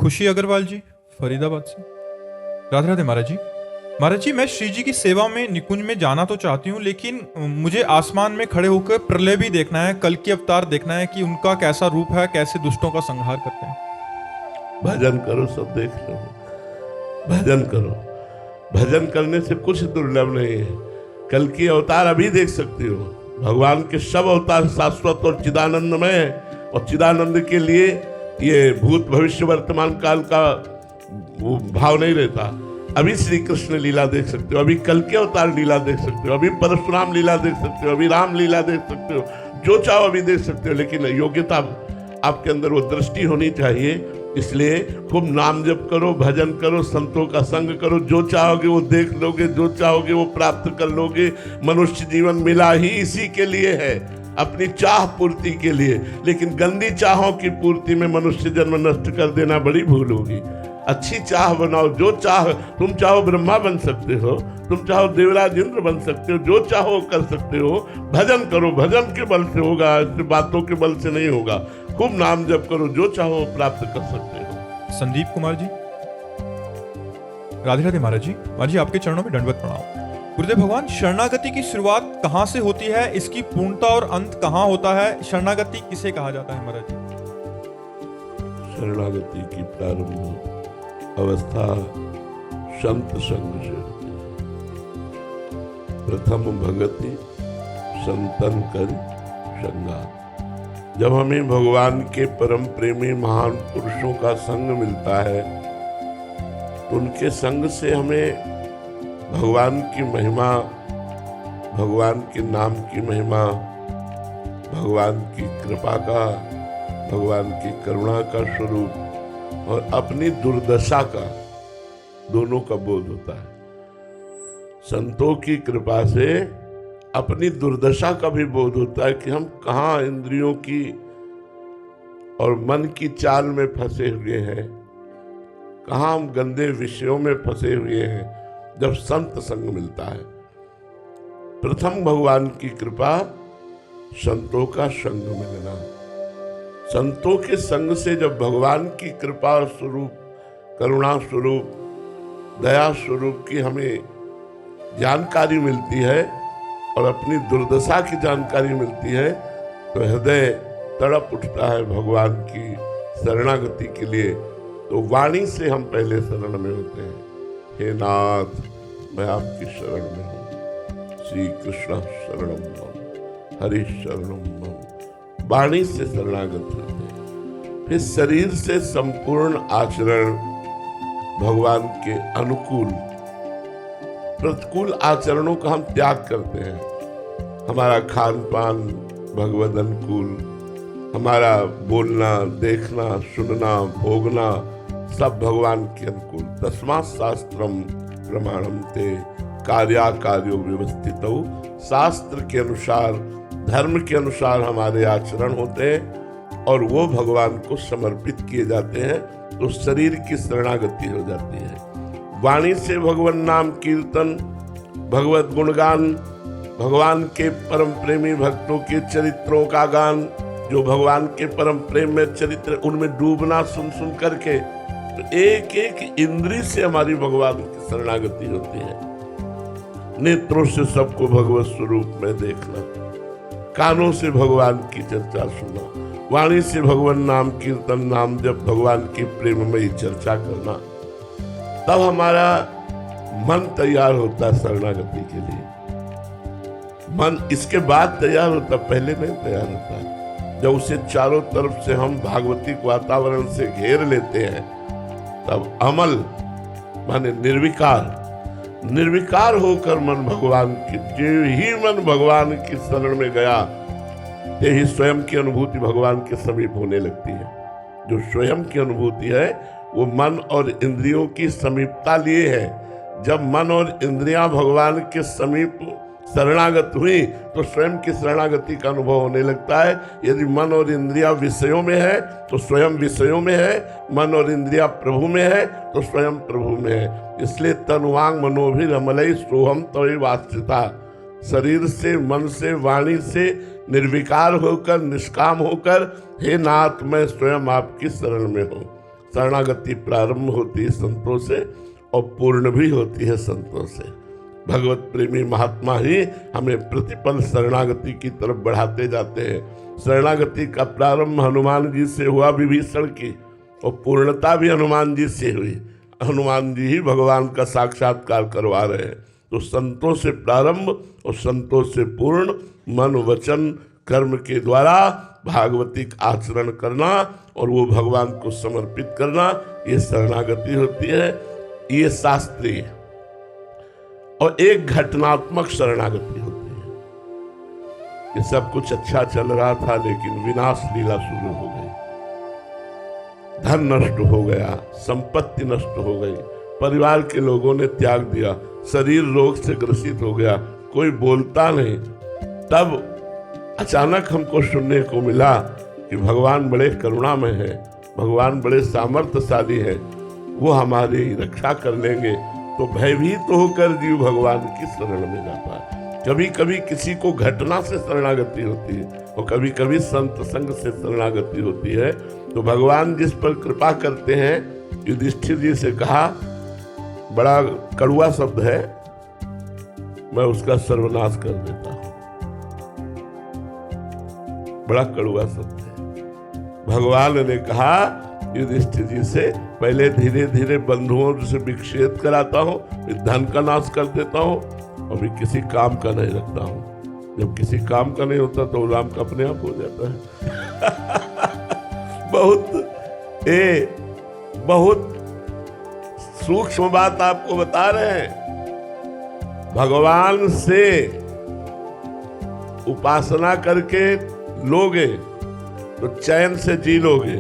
खुशी अग्रवाल जी, फरीदाबाद से। राधे राधे महाराज जी। महाराज जी, मैं श्री जी की सेवा में निकुंज में जाना तो चाहती हूँ, लेकिन मुझे आसमान में खड़े होकर प्रलय भी देखना है, कल की अवतार देखना है कि उनका कैसा रूप है, कैसे दुष्टों का संहार करते हैं। भजन करो, सब देख लो। भजन करो, भजन करने से कुछ दुर्लभ नहीं है। कल की अवतार अभी देख सकते हो। भगवान के सब अवतार शाश्वत और चिदानंदमय है, और चिदानंद के लिए ये भूत भविष्य वर्तमान काल का भाव नहीं रहता। अभी श्री कृष्ण लीला देख सकते हो, अभी कल के अवतार लीला देख सकते हो, अभी परशुराम लीला देख सकते हो, अभी राम लीला देख सकते हो, जो चाहो अभी देख सकते हो। लेकिन योग्यता आपके अंदर वो दृष्टि होनी चाहिए। इसलिए खूब नाम जप करो, भजन करो, संतों का संग करो। जो चाहोगे वो देख लोगे, जो चाहोगे वो प्राप्त कर लोगे। मनुष्य जीवन मिला ही इसी के लिए है, अपनी चाह पूर्ति के लिए। लेकिन गंदी चाहों की पूर्ति में मनुष्य जन्म नष्ट कर देना बड़ी भूल होगी। अच्छी चाह बनाओ, जो चाह, तुम चाहो ब्रह्मा बन सकते हो, तुम चाहो देवराज इंद्र बन सकते हो, जो चाहो कर सकते हो। भजन करो, भजन के बल से होगा, बातों के बल से नहीं होगा। खूब नाम जप करो, जो चाहो प्राप्त कर सकते हो। संदीप कुमार जी, राधे राधे महाराज जी। महाराज जी, आपके चरणों में दंडवत प्रणाम। गुरुदेव भगवान, शरणागति की शुरुआत कहाँ से होती है, इसकी पूर्णता और अंत कहाँ होता है, शरणागति किसे कहा जाता है महाराज जी? शरणागति की प्रारंभ अवस्था संत संग से होती है। प्रथम भगति संतन कर संगा। जब हमें भगवान के परम प्रेमी महान पुरुषों का संग मिलता है, तो उनके संग से हमें भगवान की महिमा, भगवान के नाम की महिमा, भगवान की कृपा का, भगवान की करुणा का स्वरूप और अपनी दुर्दशा का, दोनों का बोध होता है। संतों की कृपा से अपनी दुर्दशा का भी बोध होता है कि हम कहाँ इंद्रियों की और मन की चाल में फंसे हुए हैं, कहाँ हम गंदे विषयों में फंसे हुए हैं। जब संत संग मिलता है, प्रथम भगवान की कृपा, संतों का संग मिलना। संतों के संग से जब भगवान की कृपा स्वरूप, करुणा स्वरूप, दया स्वरूप की हमें जानकारी मिलती है और अपनी दुर्दशा की जानकारी मिलती है, तो हृदय तड़प उठता है भगवान की शरणागति के लिए। तो वाणी से हम पहले शरण में होते हैं। हे नाथ, मैं आपकी शरण में हूँ। श्री कृष्ण शरणम मम, हरि शरणम मम। वाणी से शरणागत होते हैं। फिर शरीर से संपूर्ण आचरण भगवान के अनुकूल, प्रतिकूल आचरणों का हम त्याग करते हैं। हमारा खान पान भगवद अनुकूल, हमारा बोलना, देखना, सुनना, भोगना सब भगवान के अनुकूल। तस्मात् शास्त्रम प्रमाणम ते कार्या कार्यो व्यवस्थितौ। शास्त्र के अनुसार, धर्म के अनुसार हमारे आचरण होते हैं और वो भगवान को समर्पित किए जाते हैं, तो शरीर की शरणागति हो जाती है। वाणी से भगवान नाम कीर्तन, भगवत गुणगान, भगवान के परम प्रेमी भक्तों के चरित्रों का गान, जो भगवान के परम प्रेम में चरित्र, उनमें डूबना सुन सुन करके, तो एक एक इंद्री से हमारी भगवान की शरणागति होती है। नेत्रों से सबको भगवत स्वरूप में देखना, कानों से भगवान की चर्चा सुनना, वाणी से भगवान नाम कीर्तन, नाम जब भगवान की प्रेममयी चर्चा करना, तब हमारा मन तैयार होता है शरणागति के लिए। मन इसके बाद तैयार होता, पहले नहीं तैयार होता। जब उसे चारों तरफ से हम भागवतिक वातावरण से घेर लेते हैं, तब अमल माने निर्विकार होकर मन भगवान की, जो ही मन भगवान की शरण में गया, ते ही स्वयं की अनुभूति भगवान के समीप होने लगती है। जो स्वयं की अनुभूति है वो मन और इंद्रियों की समीपता लिए है। जब मन और इंद्रियां भगवान के समीप शरणागत हुई, तो स्वयं की शरणागति का अनुभव होने लगता है। यदि मन और इंद्रियां विषयों में है तो स्वयं विषयों में है, मन और इंद्रियां प्रभु में है तो स्वयं प्रभु में है। इसलिए तनुवांग मनोभिरमलई सोहम तवे वास्तिता। शरीर से, मन से, वाणी से निर्विकार होकर, निष्काम होकर, हे नाथ, मैं स्वयं आपकी शरण में हूँ। शरणागति प्रारंभ होती है संतों से और पूर्ण भी होती है संतों से। भगवत प्रेमी महात्मा ही हमें प्रतिपल शरणागति की तरफ बढ़ाते जाते हैं। शरणागति का प्रारंभ हनुमान जी से हुआ विभीषण की, और पूर्णता भी हनुमान जी से हुई। हनुमान जी ही भगवान का साक्षात्कार करवा रहे हैं। तो संतों से प्रारंभ और संतों से पूर्ण, मन वचन कर्म के द्वारा भागवतिक आचरण करना और वो भगवान को समर्पित करना, ये शरणागति होती है। ये शास्त्रीय और एक घटनात्मक शरणागति होती है कि सब कुछ अच्छा चल रहा था लेकिन विनाश लीला शुरू हो गई, धन नष्ट हो गया, संपत्ति नष्ट हो गई, परिवार के लोगों ने त्याग दिया, शरीर रोग से ग्रसित हो गया, कोई बोलता नहीं। तब अचानक हमको सुनने को मिला कि भगवान बड़े करुणामय है, भगवान बड़े सामर्थ्यशाली है, वो हमारी रक्षा कर लेंगे। तो भयभीत होकर जीव भगवान की शरण में जाता है। कभी कभी किसी को घटना से शरणागति होती है और कभी कभी संत संग से शरणागति होती है। तो भगवान जिस पर कृपा करते हैं, युधिष्ठिर जी से कहा, बड़ा कड़वा शब्द है, मैं उसका सर्वनाश कर देता हूं। बड़ा कड़वा शब्द है। भगवान ने कहा युधिष्ठिर जी से, पहले धीरे धीरे बंधुओं से विक्षेप कराता हूं, फिर धन का नाश कर देता हूं और फिर किसी काम का नहीं रखता हूं। जब किसी काम का नहीं होता तो राम का अपने आप हो जाता है। बहुत सूक्ष्म बात आपको बता रहे हैं। भगवान से उपासना करके लोगे तो चैन से जी लोगे,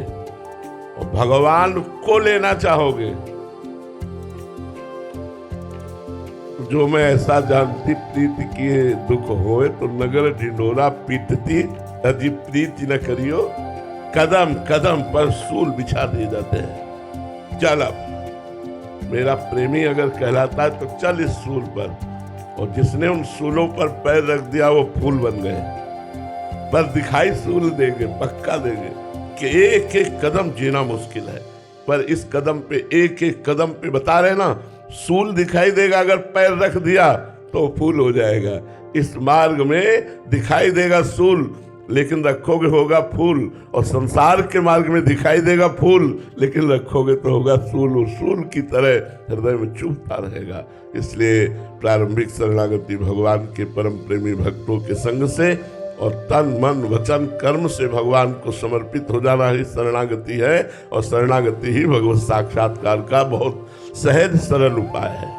और भगवान को लेना चाहोगे जो मैं ऐसा जानती प्रीति किए दुख होए, तो नगर ढिंडोरा पीटती अजी प्रीति न करियो, कदम कदम पर सूल बिछा दिए जाते हैं। चल अब मेरा प्रेमी अगर कहलाता है तो चल इस सूल पर, और जिसने उन सूलों पर पैर रख दिया वो फूल बन गए। पर दिखाई सूल देंगे, पक्का देंगे कि एक एक कदम जीना मुश्किल है, पर इस कदम पे एक एक कदम पे बता रहे ना, सूल दिखाई देगा। अगर पैर रख दिया तो फूल हो जाएगा। इस मार्ग में दिखाई देगा सूल, लेकिन रखोगे होगा फूल, और संसार के मार्ग में दिखाई देगा फूल, लेकिन रखोगे तो होगा सूल। और सूल की तरह हृदय में चुभता रहेगा। इसलिए प्रारंभिक शरणागति भगवान के परम प्रेमी भक्तों के संग से और तन मन वचन कर्म से भगवान को समर्पित हो जाना ही शरणागति है। और शरणागति ही भगवत साक्षात्कार का बहुत सहज सरल उपाय है।